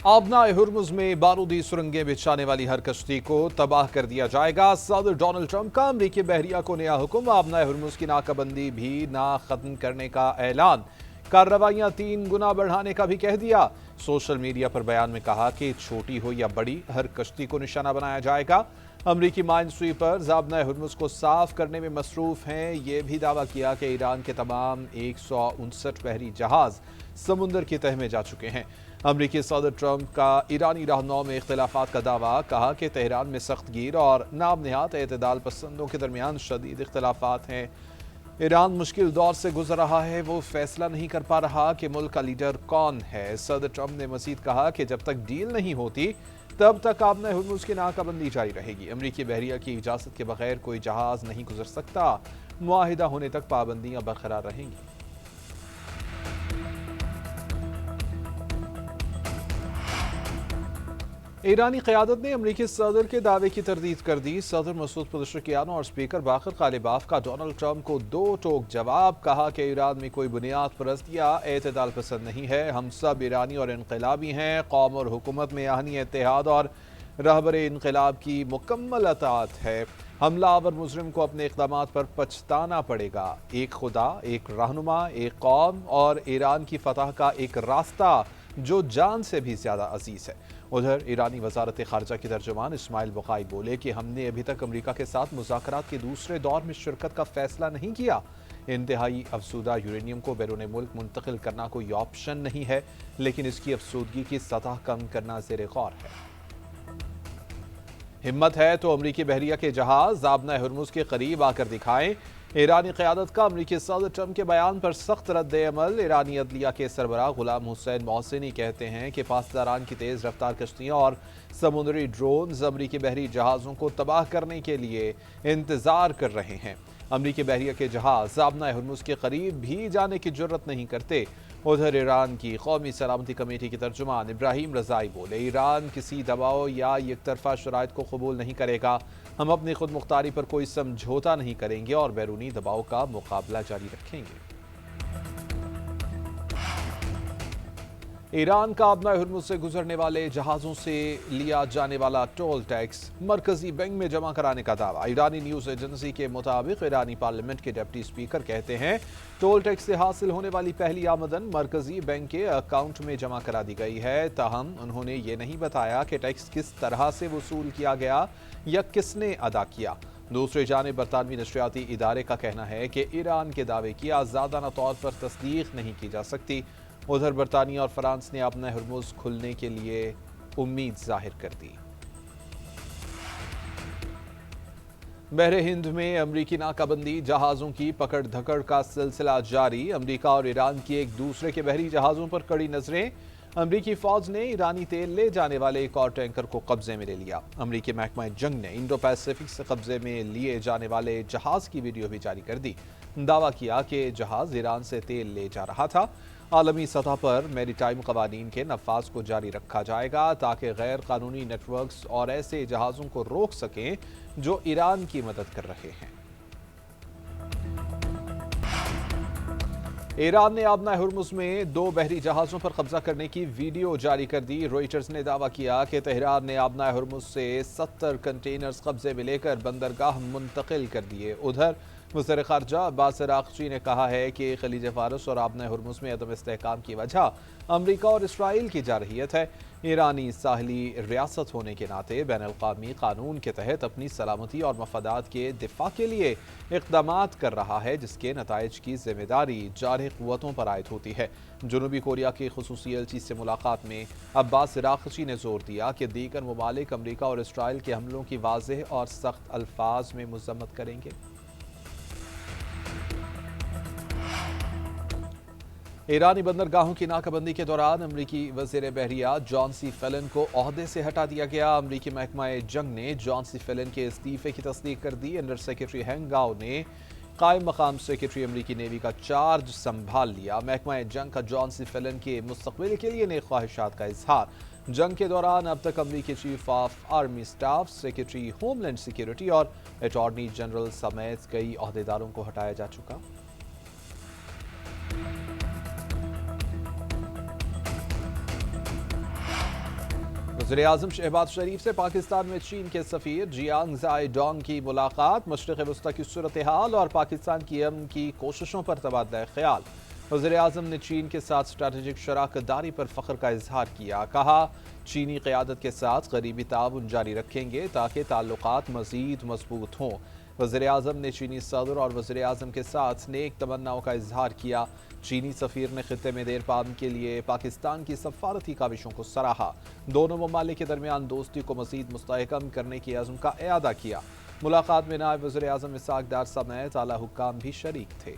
आबनाए हुर्मुज में बारूदी सुरंगें बिछाने वाली हर कश्ती को तबाह कर दिया जाएगा। सदर डोनाल्ड ट्रंप का अमरीकी बहरिया को नया हुक्म, आबनाए हुर्मुज की नाकाबंदी भी ना खत्म करने का ऐलान। कार्रवाइयां 3 गुना बढ़ाने का भी कह दिया। सोशल मीडिया पर बयान में कहा कि छोटी हो या बड़ी हर कश्ती को निशाना बनाया जाएगा। अमरीकी माइन स्वीपर्स आबनाए हुर्मुज को साफ करने में मसरूफ हैं। ये भी दावा किया कि ईरान के तमाम 159 बहरी जहाज समुंदर की तह में जा चुके हैं। अमरीकी सदर ट्रंप का ईरानी रहनुमाओं में इख्तिलाफात का दावा, कहा कि तेहरान में सख्त गिर और नाम निहात एतदाल पसंदों के दरमियान शदीद इख्तिलाफात हैं। ईरान मुश्किल दौर से गुजर रहा है, वो फैसला नहीं कर पा रहा कि मुल्क का लीडर कौन है। सदर ट्रंप ने मजीद कहा कि जब तक डील नहीं होती तब तक आबनाए हुर्मुज की नाकाबंदी जारी रहेगी। अमरीकी बहरिया की इजाजत के बगैर कोई जहाज नहीं गुजर सकता। मुआहिदा होने तक पाबंदियां बरकरार रहेंगी। ईरानी क़यादत ने अमरीकी सदर के दावे की तरदीद कर दी। सदर मसूद पेज़ेश्कियान और स्पीकर बाकर कालिबाफ का डोनाल्ड ट्रंप को 2 टोक जवाब, कहा कि ईरान में कोई बुनियाद परस्त या एतदाल पसंद नहीं है। हम सब ईरानी और इनकलाबी हैं। कौम और हुकूमत में आहनी इत्तेहाद और रहबरे इनकलाब की मुकम्मल अताअत है। हमलावर मुजरिम को अपने इक़दामात पर पछताना पड़ेगा। एक खुदा, एक रहनुमा, एक कौम और ईरान की फतह का एक रास्ता जो जान से भी ज़्यादा अजीज़ है। उधर ईरानी वजारत खारजा की तर्जुमान इस्माइल बुखारी बोले कि हमने अभी तक अमरीका के साथ मुज़ाकरात के दूसरे दौर में शिरकत का फैसला नहीं किया। इंतहाई अफसूदा यूरेनियम को बैरून मुल्क मुंतकिल करना कोई ऑप्शन नहीं है, लेकिन इसकी अफसूदगी की सतह कम करना ज़ेर गौर है। हिम्मत है तो अमरीकी बहरिया के जहाज आबनाए हुर्मुज के करीब आकर दिखाएं। ईरानी क़यादत का अमरीकी सदर ट्रंप के बयान पर सख्त रद्द-ए-अमल। ईरानी अदलिया के सरबराह गुलाम हुसैन मोहसिनी कहते हैं कि पासदारान की तेज़ रफ्तार कश्तियाँ और समुद्री ड्रोन्स अमरीकी बहरी जहाज़ों को तबाह करने के लिए इंतज़ार कर रहे हैं। अमरीकी बहरिया के जहाज़ आबनाए हुर्मुज के करीब भी जाने की जुर्रत नहीं करते। उधर ईरान की कौमी सलामती कमेटी के तर्जुमान इब्राहिम रज़ाई बोले, ईरान किसी दबाव या एकतरफा शराइत को कबूल नहीं करेगा। हम अपनी खुद मुख्तारी पर कोई समझौता नहीं करेंगे और बैरूनी दबाव का मुकाबला जारी रखेंगे। ईरान का आबनाए हुर्मुज से गुजरने वाले जहाज़ों से लिया जाने वाला टोल टैक्स मरकजी बैंक में जमा कराने का दावा। ईरानी न्यूज़ एजेंसी के मुताबिक ईरानी पार्लियामेंट के डिप्टी स्पीकर कहते हैं टोल टैक्स से हासिल होने वाली पहली आमदन मरकजी बैंक के अकाउंट में जमा करा दी गई है। ताहम उन्होंने ये नहीं बताया कि टैक्स किस तरह से वसूल किया गया या किसने अदा किया। दूसरी जानिब बरतानवी नशरियाती इदारे का कहना है कि ईरान के दावे की आज़ादाना तौर पर तस्दीक नहीं की जा सकती। उधर बरतानिया और फ्रांस ने आबनाए हुर्मुज खुलने के लिए उम्मीद जाहिर कर दी। बहरे हिंद में अमरीकी नाकाबंदी, जहाज़ों की पकड़ धकड़ का सिलसिला जारी। अमरीका और ईरान की एक दूसरे के बहरी जहाज़ों पर कड़ी नजरें। अमरीकी फौज ने ईरानी तेल ले जाने वाले एक और टैंकर को कब्जे में ले लिया। अमरीकी महकमा जंग ने इंडो पैसिफिक से कब्जे में लिए जाने वाले जहाज़ की वीडियो भी जारी कर दी। दावा किया कि जहाज़ ईरान से तेल ले जा रहा था। आलमी सतह पर मैरीटाइम कवानीन के नफाज को जारी रखा जाएगा ताकि गैर कानूनी नेटवर्क्स और ऐसे जहाज़ों को रोक सकें जो ईरान की मदद कर रहे हैं। ईरान ने आबनाए हुर्मुज में 2 बहरी जहाज़ों पर कब्जा करने की वीडियो जारी कर दी। रॉयटर्स ने दावा किया कि तेहरान ने आबनाए हुर्मुज से 70 कंटेनर्स कब्जे में लेकर बंदरगाह मुंतकिल कर दिए। उधर वज़ीर ख़ारजा अब्बास अराग़ची ने कहा है कि खलीज फ़ारस और आबनाए हुर्मुज में अदम इस्तेहकाम की वजह अमरीका और इसराइल की जारहियत है। ईरानी साहली रियासत होने के नाते बैनुल-अक़वामी कानून के तहत अपनी सलामती और मफादात के दिफा के लिए इक़दामात कर रहा है, जिसके नताइज की जिम्मेदारी जारह क़ुव्वतों पर आयद होती है। जनूबी कोरिया के ख़ुसूसी एलची से मुलाकात में अब्बास अराग़ची ने जोर दिया कि दीगर ममालिक अमरीका और इसराइल के हमलों की वाज़ेह और सख्त अल्फाज में मज़म्मत करेंगे। ईरानी बंदरगाहों की नाकाबंदी के दौरान अमरीकी वज़ीर बहरिया जॉन सी फेलन को ओहदे से हटा दिया गया। अमरीकी महकमा जंग ने जॉन सी फेलन के इस्तीफे की तस्दीक कर दी। अंडर सेक्रेटरी हैंगाओ ने कायम मकाम सेक्रेटरी अमरीकी नेवी का चार्ज संभाल लिया। महकमा जंग का जॉन सी फेलन के मुस्तक़बिल के लिए नेक ख्वाहिशात का इजहार। जंग के दौरान अब तक अमरीकी chief of army staff, secretary homeland security और अटॉर्नी जनरल समेत कई ओहदेदारों को हटाया जा चुका। वज़ीर आज़म शहबाज शरीफ से पाकिस्तान में चीन के सफ़ीर जियांग ज़ाई डोंग की मुलाकात, मशरिक़ वस्ती की सूरत हाल और पाकिस्तान की अमन की कोशिशों पर तबादला ख्याल। वज़ीर आज़म ने चीन के साथ स्ट्रैटेजिक शराकतदारी पर फ़ख्र का इजहार किया। कहा, चीनी क़यादत के साथ करीबी ताउन जारी रखेंगे ताकि ताल्लुकात मज़ीद मजबूत हों। वज़ीर आज़म ने चीनी सदर और वज़ीर आज़म के साथ नेक तमन्नाओं का इजहार किया। चीनी सफ़ीर ने खित्ते में देर पाम के लिए पाकिस्तान की सफारती काविशों को सराहा। दोनों ममालिक के दरमियान दोस्ती को मज़ीद मुस्तहकम करने की अज़्म का इआदा किया। मुलाकात में नायब वज़ीर आज़म इसहाक डार समेत आला हुक्काम भी शरीक थे।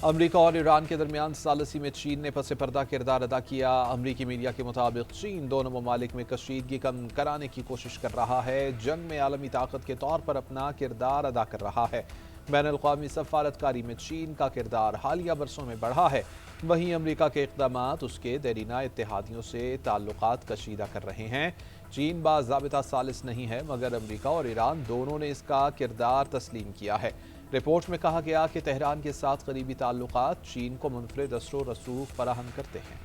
अमरीका और ईरान के दरमियान सालसी में चीन ने पस पर्दा किरदार अदा किया। अमरीकी मीडिया के मुताबिक चीन दोनों ममालिक में कशीदगी कम कराने की कोशिश कर रहा है, जंग में आलमी ताकत के तौर पर अपना किरदार अदा कर रहा है। बैनुल-अक़वामी सफारतकारी में चीन का किरदार हालिया बरसों में बढ़ा है। वहीं अमरीका के इक़दामात उसके देरीना इत्तेहादियों से ताल्लुकात कशीदा कर रहे हैं। चीन बाज़ाबिता सालिस नहीं है, मगर अमरीका और ईरान दोनों ने इसका किरदार तस्लीम किया है। रिपोर्ट में कहा गया कि तेहरान के साथ करीबी ताल्लुकात चीन को मुनफरिद असर व रसूख फराहम करते हैं।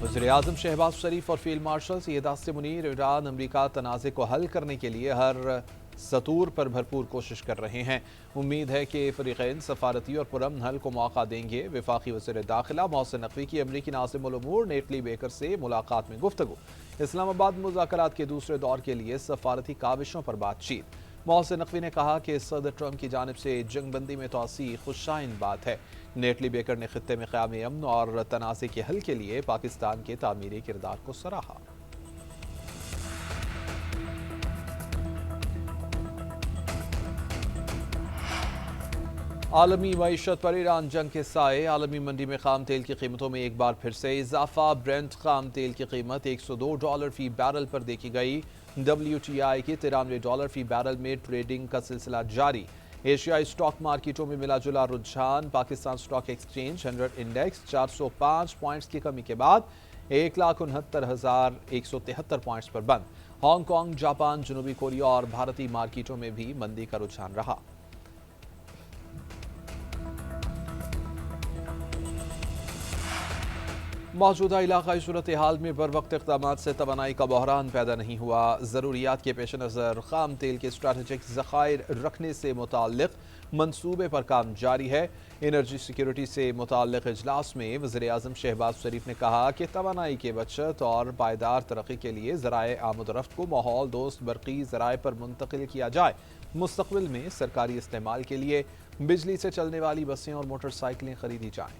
वज़ीर आज़म शहबाज शरीफ और field marshal Syed Asim Munir Iran अमरीका तनाज़े को हल करने के लिए हर सतूर पर भरपूर कोशिश कर रहे हैं। उम्मीद है कि फ़रीक़ैन सफारती और पुरअमन हल को मौका देंगे। वफाकी वज़ीर दाखिला मोहसिन नकवी की अमरीकी नाज़िम उल उमूर नेटली बेकर से मुलाकात में गुफ्तगू। इस्लामाबाद मुज़ाकरात के दूसरे दौर के लिए सफारती काविशों पर बातचीत। मोहसिन नकवी ने कहा कि सदर ट्रंप की जानिब से जंगबंदी में तोसी खुशाइन बात है। नेटली बेकर ने खित्ते में क़याम अमन और तनाज़े के हल के लिए पाकिस्तान के तामीरी किरदार को सराहा। आलमी मईशत पर ईरान जंग के साए। आलमी मंडी में खाम तेल की कीमतों में एक बार फिर से इजाफा। ब्रेंट खाम तेल की कीमत $102 फी बैरल पर देखी गई। WTI की $93 फी बैरल में ट्रेडिंग का सिलसिला जारी। एशियाई स्टॉक मार्केटों में मिला जुला रुझान। Pakistan stock exchange 100 index 405 points की कमी के बाद 1,69,173 पॉइंट्स पर बंद। हांगकांग, जापान, जनूबी कोरिया और भारतीय मार्केटों में भी मंदी का रुझान रहा। मौजूदा इलाकाई सूरत हाल में बर वक्त इक़दाम से तवानाई का बहरान पैदा नहीं हुआ। ज़रूरियात के पेश नज़र खाम तेल के स्ट्रैटेजिक ज़खायर रखने से मुताल्लिक़ मंसूबे पर काम जारी है। एनर्जी सिक्योरिटी से मुताल्लिक़ इजलास में वज़ीर आज़म शहबाज शरीफ ने कहा कि तवानाई के बचत और पायदार तरक्की के लिए ज़राए आमद-ओ-रफ़्त को माहौल दोस्त बरक़ी ज़राए पर मुंतकिल किया जाए। मुस्तक़बिल में सरकारी इस्तेमाल के लिए बिजली से चलने वाली बसें और मोटरसाइकिलें खरीदी जाएँ।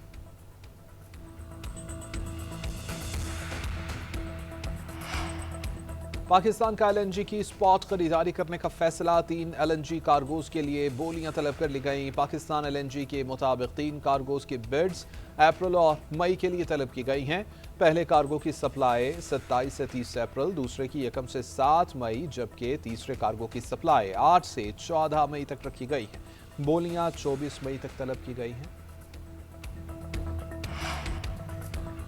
पाकिस्तान का LNG की स्पॉट खरीदारी करने का फैसला। 3 LNG कार्गोज के लिए बोलियां तलब कर ली गई। पाकिस्तान LNG के मुताबिक 3 कार्गोज के बिड्स अप्रैल और मई के लिए तलब की गई हैं। पहले कार्गो की सप्लाई 27 से 30 अप्रैल, दूसरे की 1 से 7 मई, जबकि तीसरे कार्गो की सप्लाई 8 से 14 मई तक रखी गई है। बोलियां 24 मई तक तलब की गई हैं।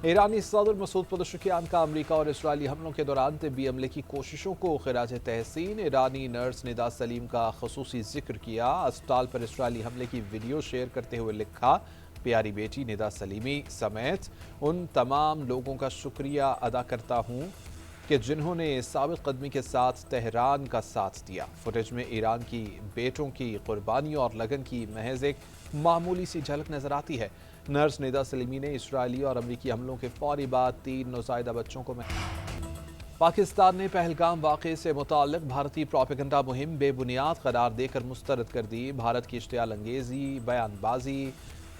ईरानी सदर मसूद पज़ेश्कियान का अमरीका और इसराइली हमलों के दौरान तिब्बी हमले की कोशिशों को खिराज तहसीन। ईरानी नर्स निदा सलीम का ख़ुसूसी जिक्र किया। अस्पताल पर इसराइली हमले की वीडियो शेयर करते हुए लिखा, प्यारी बेटी निदा सलीमी समेत उन तमाम लोगों का शुक्रिया अदा करता हूँ कि जिन्होंने साबित कदमी के साथ तेहरान का साथ दिया। फुटेज में ईरान की बेटों की कुर्बानी और लगन की महज एक मामूली सी झलक नजर आती है। नर्स निदा सलीमी ने इसराइली और अमरीकी हमलों के फौरी बाद 3 नौज़ायदा बच्चों को पाकिस्तान ने पहलगाम वाक़े से मुताल्लिक़ भारतीय प्रोपेगेंडा मुहिम बेबुनियाद करार देकर मुस्तरद कर दी। भारत की इश्तियाल अंगेज़ी, बयानबाजी,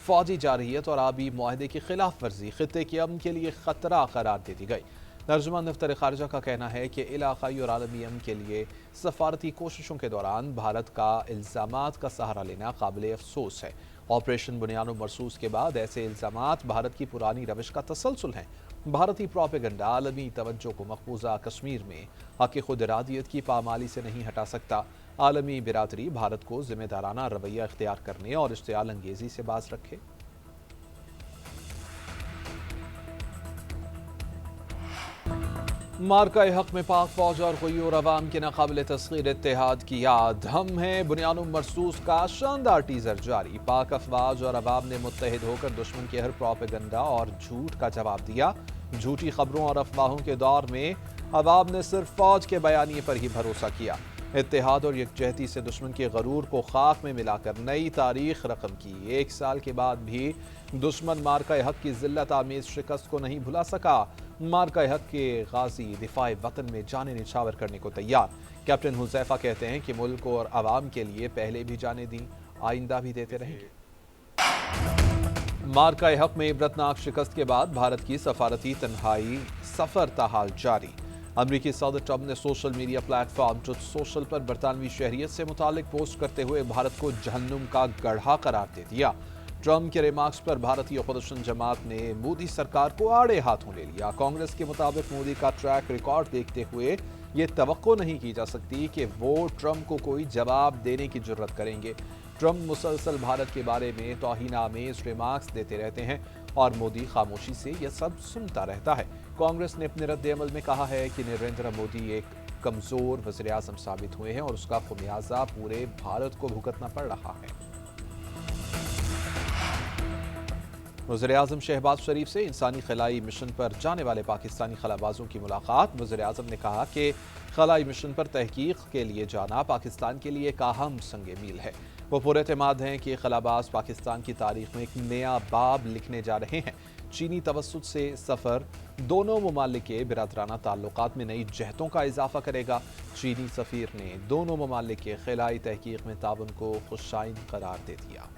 फौजी जारहियत और आबी मुआहदे की खिलाफ वर्जी खित्ते के अमन के लिए ख़तरा करार दे दी गई। तर्जुमान दफ्तर ख़ारिजा का कहना है कि इलाक़ाई और आलमी अमन के लिए सफारती कोशिशों के दौरान भारत का इल्ज़ामात का सहारा लेना काबिल अफसोस है। ऑपरेशन बुनियानो मरसूस के बाद ऐसे इल्ज़ामात भारत की पुरानी रविश का तसलसल हैं। भारतीय प्रोपेगेंडा आलमी तवज्जो को मकबूजा कश्मीर में हक़ खुद इरादियत की पामाली से नहीं हटा सकता। आलमी बिरादरी भारत को जिम्मेदाराना रवैया इख्तियार करने और इश्तियाल अंगेज़ी से बाज रखे। मार्का हक में पाक फौज और गयूर अवाम के नाकाबिल तस्खीर इत्तेहाद की याद। हम हैं बुनियानुम मरसूस का शानदार टीजर जारी। पाक अफवाज और अवाम ने मुत्तहिद होकर दुश्मन के हर प्रोपेगंडा और झूठ का जवाब दिया। झूठी खबरों और अफवाहों के दौर में अवाम ने सिर्फ फौज के बयानिए पर ही भरोसा किया। इत्तेहाद और यकजहती से दुश्मन के गरूर को खाक में मिलाकर नई तारीख रकम की। 1 साल के बाद भी दुश्मन मार्का हक की जिल्लत आमीज शिकस्त को नहीं भुला सका। मार्का हक के गाजी दिफाए वतन में जाने निछावर करने को तैयार। कैप्टन हुज़ैफा कहते हैं कि मुल्क और आवाम के लिए पहले भी जाने दी, आइंदा भी देते रहेंगे। मार्का हक में इबरतनाक शिकस्त के बाद भारत की सफारती तन्हाई सफर ताहाल जारी। अमरीकी सदर ट्रंप ने social media platform truth social पर बरतानवी शहरियत से मुतालिक पोस्ट करते हुए भारत को जहन्नुम का गढ़ा करार दे दिया। ट्रंप के रिमार्क्स पर भारतीय अपोजिशन जमात ने मोदी सरकार को आड़े हाथों ले लिया। कांग्रेस के मुताबिक मोदी का ट्रैक रिकॉर्ड देखते हुए ये तवक्को नहीं की जा सकती कि वो ट्रंप को कोई जवाब देने की जुर्रत करेंगे। ट्रंप मुसलसल भारत के बारे में तौहीन-आमेज रिमार्क्स देते रहते हैं और मोदी खामोशी से यह सब सुनता रहता है। कांग्रेस ने अपने रद्द-ए-अमल में कहा है कि नरेंद्र मोदी एक कमजोर वज़ीर-ए-आज़म साबित हुए हैं और उसका खुमियाजा पूरे भारत को भुगतना पड़ रहा है। वज़ीर-ए-आज़म शहबाज शरीफ से इंसानी खलाई मिशन पर जाने वाले पाकिस्तानी खलाबाजों की मुलाकात। वज़ीर-ए-आज़म ने कहा कि खलाई मिशन पर तहकीक के लिए जाना पाकिस्तान के लिए एक अहम संग मील है। वो पुरएतमाद हैं कि खलाबाज पाकिस्तान की तारीख में एक नया बाब लिखने जा रहे हैं। चीनी तवस्सुत से सफ़र दोनों ममालिक के बिरादराना ताल्लुकात में नई जहतों का इजाफा करेगा। चीनी सफ़ीर ने दोनों ममालिक के खिलाई तहकीक में ताउन को खुशाइन करार दे दिया।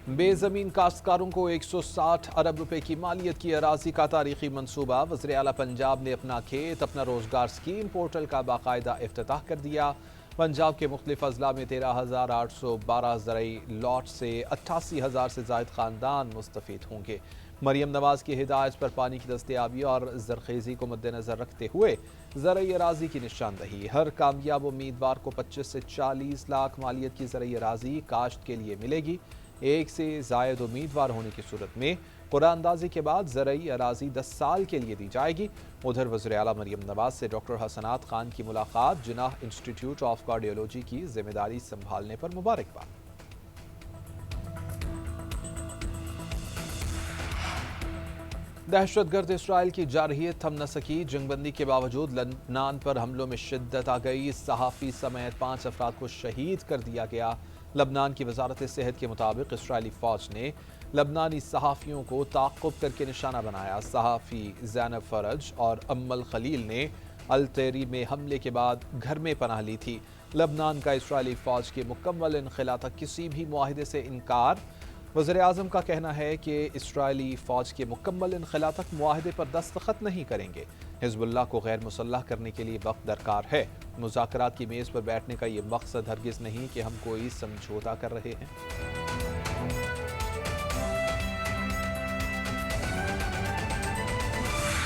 बेज़मीन काश्तकारों को 160 अरब रुपए की मालियत की अराजी का तारीखी मंसूबा। वज़ीर आला पंजाब ने अपना खेत अपना रोजगार स्कीम पोर्टल का बाकायदा इफ्तिताह कर दिया। पंजाब के मुख्तलिफ अजला में 13,812 ज़रई लॉट से 88,000 से ज़ायद ख़ानदान मुस्तफ़ीद होंगे। मरियम नवाज की हिदायत पर पानी की दस्तयाबी और ज़रखेज़ी को मद्देनज़र रखते हुए ज़रई अराजी की निशानदही। हर कामयाब उम्मीदवार को 25 से 40 लाख मालियत की ज़रई अराजी काश्त के लिए मिलेगी। 1 से ज़ायद उम्मीदवार होने की सूरत में कुरानंदाजी के बाद ज़रई अराजी 10 साल के लिए दी जाएगी। उधर वज़ीर आला मरियम नवाज से डॉक्टर हसनात खान की मुलाकात। जिनाह इंस्टीट्यूट ऑफ कार्डियोलॉजी की जिम्मेदारी संभालने पर मुबारकबाद। दहशतगर्द इसराइल की जारहियत थम न सकी। जंगबंदी के बावजूद लबनान पर हमलों में शिद्दत आ गई। सहाफ़ी समेत 5 अफराद को शहीद कर दिया गया। लबनान की वजारत सेहत के मुताबिक इसराइली फौज ने लबनानी सहाफ़ियों को ताक़ुब करके निशाना बनाया। सहाफ़ी ज़ैनब फ़रज और अम्मल खलील ने अल-तेरी में हमले के बाद घर में पनाह ली थी। लबनान का इसराइली फ़ौज के मुकम्मल इनख़िला तक किसी भी मुआहिदे से इनकार। वज़ीर-ए-आज़म का कहना है कि इसराइली फ़ौज के मुकम्मल इनख़िला तक मुआहिदे पर दस्तखत नहीं करेंगे। हिज़्बुल्लाह को गैर मुसल्लह करने के लिए वक्त दरकार है। मुज़ाकरात की मेज़ पर बैठने का ये मकसद हरगिज़ नहीं कि हम कोई समझौता कर रहे हैं।